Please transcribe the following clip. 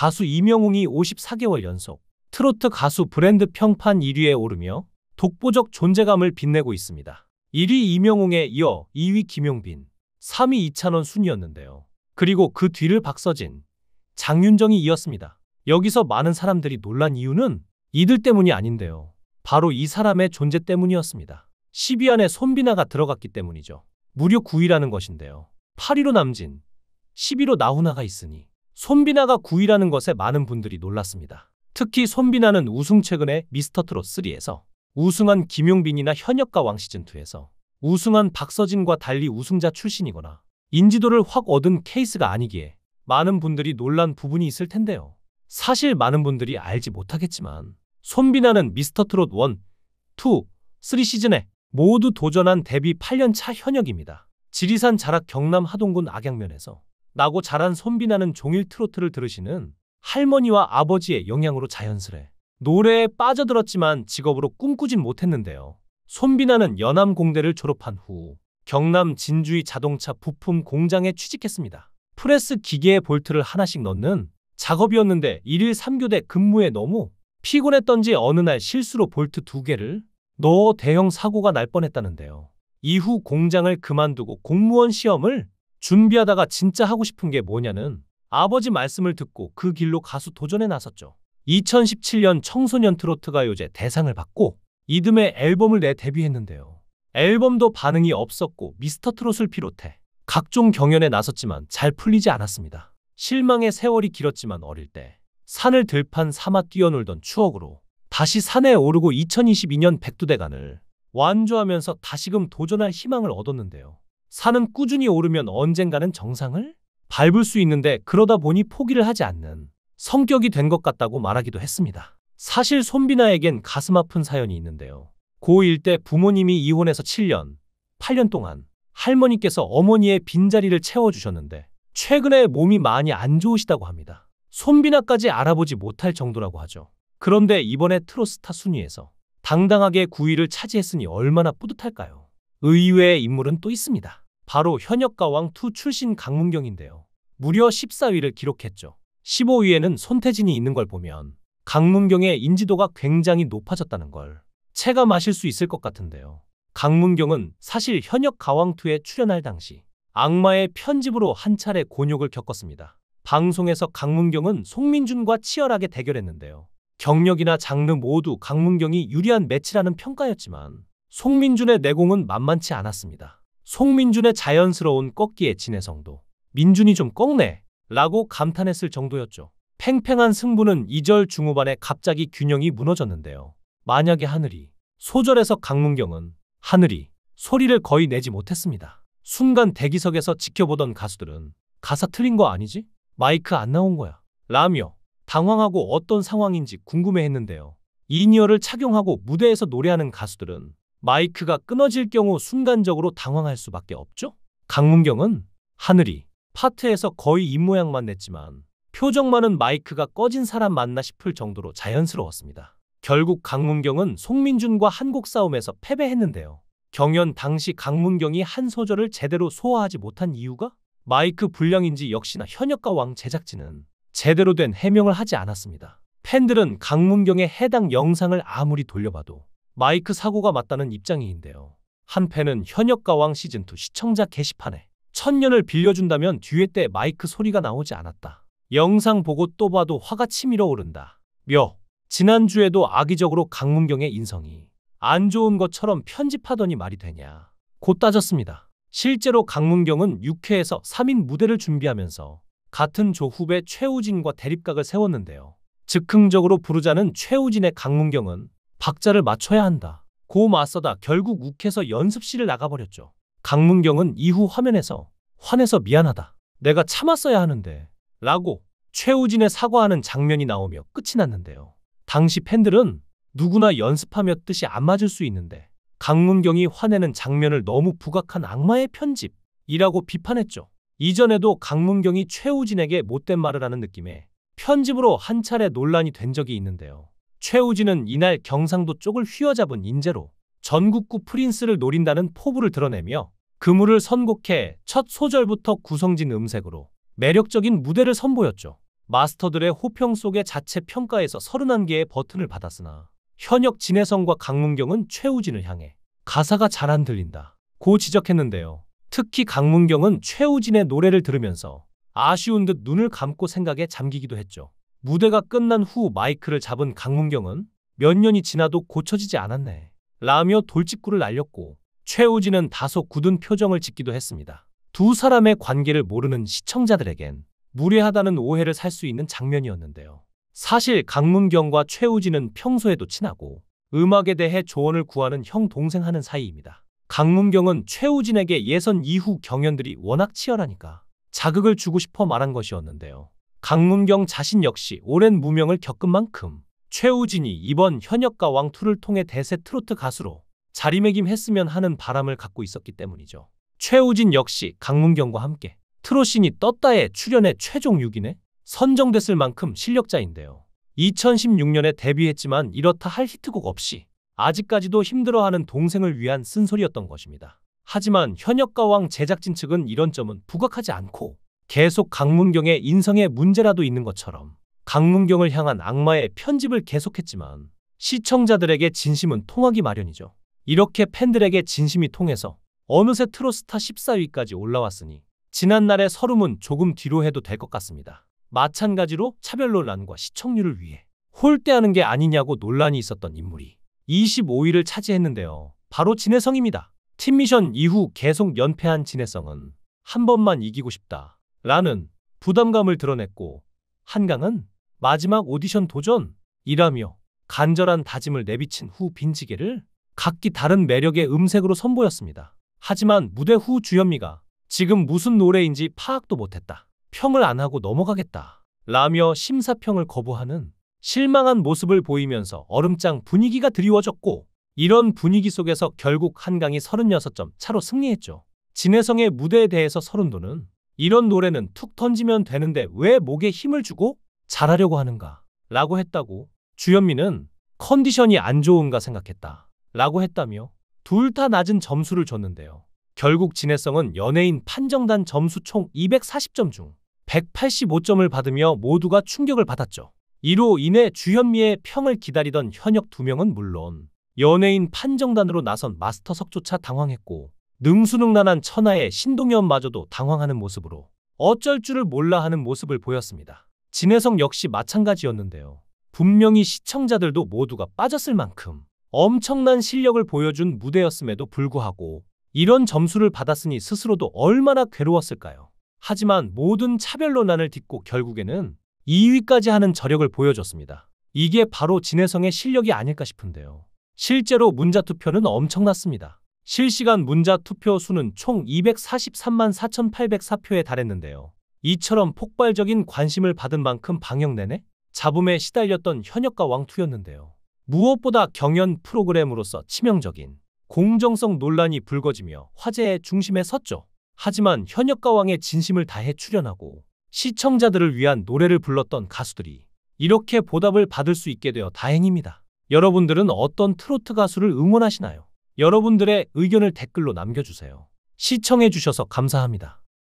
가수 이명웅이 54개월 연속 트로트 가수 브랜드 평판 1위에 오르며 독보적 존재감을 빛내고 있습니다. 1위 이명웅에 이어 2위 김용빈, 3위 이찬원 순이었는데요. 그리고 그 뒤를 박서진, 장윤정이 이었습니다. 여기서 많은 사람들이 놀란 이유는 이들 때문이 아닌데요. 바로 이 사람의 존재 때문이었습니다. 10위 안에 손비나가 들어갔기 때문이죠. 무려 9위라는 것인데요. 8위로 남진, 10위로 나훈아가 있으니 손비나가 9위라는 것에 많은 분들이 놀랐습니다. 특히 손비나는 우승 최근에 미스터트롯 3에서 우승한 김용빈이나 현역가 왕 시즌2에서 우승한 박서진과 달리 우승자 출신이거나 인지도를 확 얻은 케이스가 아니기에 많은 분들이 놀란 부분이 있을 텐데요. 사실 많은 분들이 알지 못하겠지만 손비나는 미스터트롯 1, 2, 3 시즌에 모두 도전한 데뷔 8년차 현역입니다. 지리산 자락 경남 하동군 악양면에서 나고 자란 손비나는 종일 트로트를 들으시는 할머니와 아버지의 영향으로 자연스레 노래에 빠져들었지만 직업으로 꿈꾸진 못했는데요. 손비나는 연암공대를 졸업한 후 경남 진주의 자동차 부품 공장에 취직했습니다. 프레스 기계에 볼트를 하나씩 넣는 작업이었는데 1일 3교대 근무에 너무 피곤했던지 어느 날 실수로 볼트 2개를 넣어 대형 사고가 날 뻔했다는데요. 이후 공장을 그만두고 공무원 시험을 준비하다가 진짜 하고 싶은 게 뭐냐는 아버지 말씀을 듣고 그 길로 가수 도전에 나섰죠. 2017년 청소년 트로트 가요제 대상을 받고 이듬해 앨범을 내 데뷔했는데요. 앨범도 반응이 없었고 미스터트롯을 비롯해 각종 경연에 나섰지만 잘 풀리지 않았습니다. 실망의 세월이 길었지만 어릴 때 산을 들판 삼아 뛰어놀던 추억으로 다시 산에 오르고 2022년 백두대간을 완주하면서 다시금 도전할 희망을 얻었는데요. 산은 꾸준히 오르면 언젠가는 정상을 밟을 수 있는데 그러다 보니 포기를 하지 않는 성격이 된 것 같다고 말하기도 했습니다. 사실 손비나에겐 가슴 아픈 사연이 있는데요. 고1 때 부모님이 이혼해서 7년, 8년 동안 할머니께서 어머니의 빈자리를 채워주셨는데 최근에 몸이 많이 안 좋으시다고 합니다. 손비나까지 알아보지 못할 정도라고 하죠. 그런데 이번에 트롯스타 순위에서 당당하게 9위를 차지했으니 얼마나 뿌듯할까요? 의외의 인물은 또 있습니다. 바로 현역가왕2 출신 강문경인데요. 무려 14위를 기록했죠. 15위에는 손태진이 있는 걸 보면 강문경의 인지도가 굉장히 높아졌다는 걸 체감하실 수 있을 것 같은데요. 강문경은 사실 현역가왕2에 출연할 당시 악마의 편집으로 한 차례 곤욕을 겪었습니다. 방송에서 강문경은 송민준과 치열하게 대결했는데요. 경력이나 장르 모두 강문경이 유리한 매치라는 평가였지만 송민준의 내공은 만만치 않았습니다. 송민준의 자연스러운 꺾기의 진해성도 민준이 좀 꺾네 라고 감탄했을 정도였죠. 팽팽한 승부는 2절 중후반에 갑자기 균형이 무너졌는데요. 만약에 하늘이 소절에서 강문경은 하늘이 소리를 거의 내지 못했습니다. 순간 대기석에서 지켜보던 가수들은 가사 틀린 거 아니지? 마이크 안 나온 거야 라며 당황하고 어떤 상황인지 궁금해했는데요. 이니어를 착용하고 무대에서 노래하는 가수들은 마이크가 끊어질 경우 순간적으로 당황할 수밖에 없죠. 강문경은 하늘이 파트에서 거의 입모양만 냈지만 표정만은 마이크가 꺼진 사람 맞나 싶을 정도로 자연스러웠습니다. 결국 강문경은 송민준과 한곡 싸움에서 패배했는데요. 경연 당시 강문경이 한 소절을 제대로 소화하지 못한 이유가 마이크 불량인지 역시나 현역가왕 제작진은 제대로 된 해명을 하지 않았습니다. 팬들은 강문경의 해당 영상을 아무리 돌려봐도 마이크 사고가 맞다는 입장인데요. 한 팬은 현역가왕 시즌2 시청자 게시판에 천년을 빌려준다면 뒤에 때 마이크 소리가 나오지 않았다. 영상 보고 또 봐도 화가 치밀어 오른다. 지난주에도 악의적으로 강문경의 인성이 안 좋은 것처럼 편집하더니 말이 되냐. 곧 따졌습니다. 실제로 강문경은 6회에서 3인 무대를 준비하면서 같은 조 후배 최우진과 대립각을 세웠는데요. 즉흥적으로 부르자는 최우진의 강문경은 박자를 맞춰야 한다 고 맞서다 결국 욱해서 연습실을 나가버렸죠. 강문경은 이후 화면에서 화내서 미안하다. 내가 참았어야 하는데 라고 최우진의 사과하는 장면이 나오며 끝이 났는데요. 당시 팬들은 누구나 연습하며 뜻이 안 맞을 수 있는데 강문경이 화내는 장면을 너무 부각한 악마의 편집이라고 비판했죠. 이전에도 강문경이 최우진에게 못된 말을 하는 느낌의 편집으로 한 차례 논란이 된 적이 있는데요. 최우진은 이날 경상도 쪽을 휘어잡은 인재로 전국구 프린스를 노린다는 포부를 드러내며 그물을 선곡해 첫 소절부터 구성진 음색으로 매력적인 무대를 선보였죠. 마스터들의 호평 속에 자체 평가에서 31개의 버튼을 받았으나 현역 진해성과 강문경은 최우진을 향해 가사가 잘 안 들린다 고 지적했는데요. 특히 강문경은 최우진의 노래를 들으면서 아쉬운 듯 눈을 감고 생각에 잠기기도 했죠. 무대가 끝난 후 마이크를 잡은 강문경은 몇 년이 지나도 고쳐지지 않았네 라며 돌직구를 날렸고, 최우진은 다소 굳은 표정을 짓기도 했습니다. 두 사람의 관계를 모르는 시청자들에겐 무례하다는 오해를 살 수 있는 장면이었는데요. 사실 강문경과 최우진은 평소에도 친하고 음악에 대해 조언을 구하는 형 동생 하는 사이입니다. 강문경은 최우진에게 예선 이후 경연들이 워낙 치열하니까 자극을 주고 싶어 말한 것이었는데요. 강문경 자신 역시 오랜 무명을 겪은 만큼 최우진이 이번 현역가왕2를 통해 대세 트로트 가수로 자리매김했으면 하는 바람을 갖고 있었기 때문이죠. 최우진 역시 강문경과 함께 트롯신이 떴다에 출연해 최종 6인에 선정됐을 만큼 실력자인데요. 2016년에 데뷔했지만 이렇다 할 히트곡 없이 아직까지도 힘들어하는 동생을 위한 쓴소리였던 것입니다. 하지만 현역가왕 제작진 측은 이런 점은 부각하지 않고 계속 강문경의 인성에 문제라도 있는 것처럼 강문경을 향한 악마의 편집을 계속했지만 시청자들에게 진심은 통하기 마련이죠. 이렇게 팬들에게 진심이 통해서 어느새 트롯스타 14위까지 올라왔으니 지난날의 서름은 조금 뒤로 해도 될 것 같습니다. 마찬가지로 차별 논란과 시청률을 위해 홀대하는 게 아니냐고 논란이 있었던 인물이 25위를 차지했는데요. 바로 진해성입니다. 팀미션 이후 계속 연패한 진해성은 한 번만 이기고 싶다 라는 부담감을 드러냈고, 한강은 마지막 오디션 도전이라며 간절한 다짐을 내비친 후 빈지게를 각기 다른 매력의 음색으로 선보였습니다. 하지만 무대 후 주현미가 지금 무슨 노래인지 파악도 못했다, 평을 안 하고 넘어가겠다 라며 심사평을 거부하는 실망한 모습을 보이면서 얼음장 분위기가 드리워졌고, 이런 분위기 속에서 결국 한강이 36점 차로 승리했죠. 진해성의 무대에 대해서 서른도는 이런 노래는 툭 던지면 되는데 왜 목에 힘을 주고 잘하려고 하는가 라고 했다고, 주현미는 컨디션이 안 좋은가 생각했다 라고 했다며 둘 다 낮은 점수를 줬는데요. 결국 진해성은 연예인 판정단 점수 총 240점 중 185점을 받으며 모두가 충격을 받았죠. 이로 인해 주현미의 평을 기다리던 현역 2명은 물론 연예인 판정단으로 나선 마스터석조차 당황했고, 능수능란한 천하의 신동엽마저도 당황하는 모습으로 어쩔 줄을 몰라 하는 모습을 보였습니다. 진해성 역시 마찬가지였는데요. 분명히 시청자들도 모두가 빠졌을 만큼 엄청난 실력을 보여준 무대였음에도 불구하고 이런 점수를 받았으니 스스로도 얼마나 괴로웠을까요? 하지만 모든 차별 논란을 딛고 결국에는 2위까지 하는 저력을 보여줬습니다. 이게 바로 진해성의 실력이 아닐까 싶은데요. 실제로 문자투표는 엄청났습니다. 실시간 문자투표 수는 총 243만 4,804표에 달했는데요. 이처럼 폭발적인 관심을 받은 만큼 방영 내내 잡음에 시달렸던 현역가왕2였는데요. 무엇보다 경연 프로그램으로서 치명적인 공정성 논란이 불거지며 화제의 중심에 섰죠. 하지만 현역가왕의 진심을 다해 출연하고 시청자들을 위한 노래를 불렀던 가수들이 이렇게 보답을 받을 수 있게 되어 다행입니다. 여러분들은 어떤 트로트 가수를 응원하시나요? 여러분들의 의견을 댓글로 남겨주세요. 시청해주셔서 감사합니다.